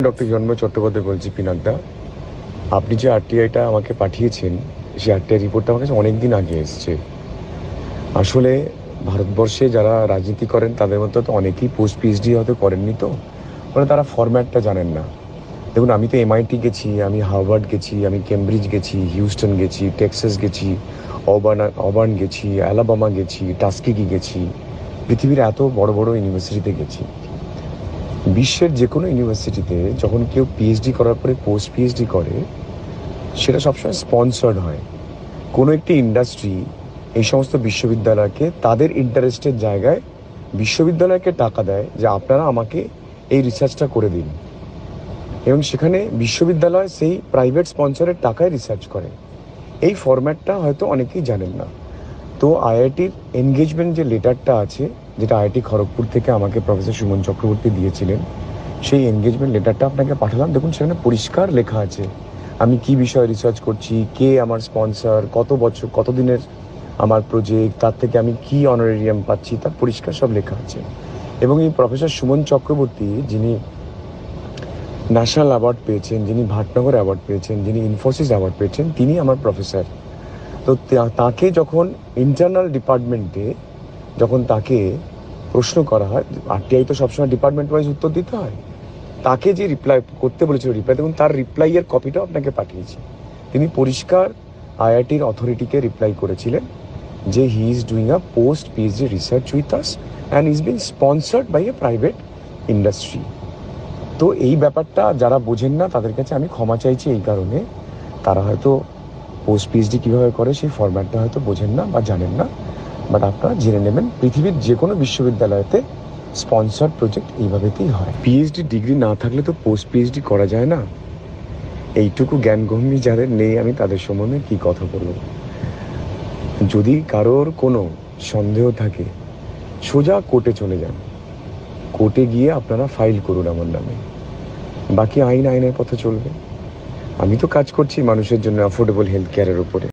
Doctor হিরণ্ময় চট্টোপাধ্যায় বলছি, পিনাকদা। আপনি যে আরটিআইটা আমাকে পাঠিয়েছেন, সেই আরটিআই রিপোর্টটা আমার কাছে অনেক দিন আগে এসছে। আসলে ভারতবর্ষে যারা রাজনীতি করেন তাদের মধ্যে তো অনেকেই পোস্ট পিএইচডি হয়তো করেননি, তো মানে তারা ফরম্যাটটা জানেন না। দেখুন, আমি তো এমআইটি গেছি, আমি হার্ভার্ড গেছি, আমি কেমব্রিজ গেছি, হিউস্টন গেছি, টেক্সাস গেছি, অবার্ন গেছি, অ্যালাবামা গেছি, টাস্কিকি গেছি, পৃথিবীর এত বড় বড় ইউনিভার্সিটিতে গেছি। বিশ্বের যে কোনো ইউনিভার্সিটিতে যখন কেউ পিএইচডি করার পরে পোস্ট পিএইচডি করে, সেটা সবসময় স্পন্সর্ড হয়। কোনো একটি ইন্ডাস্ট্রি এই সমস্ত বিশ্ববিদ্যালয়কে তাদের ইন্টারেস্টের জায়গায় বিশ্ববিদ্যালয়কে টাকা দেয় যে আপনারা আমাকে এই রিসার্চটা করে দিন, এবং সেখানে বিশ্ববিদ্যালয় সেই প্রাইভেট স্পন্সরের টাকায় রিসার্চ করে। এই ফরম্যাটটা হয়তো অনেকেই জানেন না। তো আইআইটির এনগেজমেন্ট যে লেটারটা আছে, যেটা আইআইটি খড়গপুর থেকে আমাকে প্রফেসর সুমন চক্রবর্তী দিয়েছিলেন, সেই এনগেজমেন্ট লেটারটা আপনাকে পাঠালাম। দেখুন, সেখানে পরিষ্কার লেখা আছে আমি কি বিষয়ে রিসার্চ করছি, কে আমার স্পন্সর, কত বছর, কত দিনের আমার প্রজেক্ট, তার থেকে আমি কি অনারেরিয়াম পাচ্ছি, তার পরিষ্কার সব লেখা আছে। এবং এই প্রফেসর সুমন চক্রবর্তী, যিনি ন্যাশনাল অ্যাওয়ার্ড পেয়েছেন, যিনি ভাটনগর অ্যাওয়ার্ড পেয়েছেন, যিনি ইনফোসিস অ্যাওয়ার্ড পেয়েছেন, তিনি আমার প্রফেসর। তো তাকে যখন ইন্টারনাল ডিপার্টমেন্টে যখন তাকে প্রশ্ন করা হয়, আরটিআই তো সবসময় ডিপার্টমেন্ট ওয়াইজ উত্তর দিতে হয়, তাকে যে রিপ্লাই করতে বলেছিল, দেখুন তার রিপ্লাইয়ের কপিটাও আপনাকে পাঠিয়েছি। তিনি পরিষ্কার আইআইটির অথরিটিকে রিপ্লাই করেছিলেন যে he is doing a post PhD research with us and is being sponsored by a private industry. তো এই ব্যাপারটা যারা বোঝেন না তাদের কাছে আমি ক্ষমা চাইছি, এই কারণে তারা হয়তো পোস্ট পিএইচডি কীভাবে করে সেই ফরম্যাটটা হয়তো বোঝেন না বা জানেন না। বাট আপনারা জেনে নেবেন, পৃথিবীর যে কোনো বিশ্ববিদ্যালয়তে স্পন্সর্ড প্রজেক্ট এইভাবেতেই হয়। পিএইচডি ডিগ্রি না থাকলে তো পোস্ট পিএইচডি করা যায় না। এইটুকু জ্ঞানগম্যি যাদের নেই, আমি তাদের সম্বন্ধে কী কথা বলব। যদি কারোর কোনো সন্দেহ থাকে, সোজা কোর্টে চলে যান, কোর্টে গিয়ে আপনারা ফাইল করুন আমার নামে। বাকি আইনের পথে চলবে। আমি তো কাজ করছি মানুষের জন্য অ্যাফোর্ডেবল হেলথ কেয়ারের উপরে।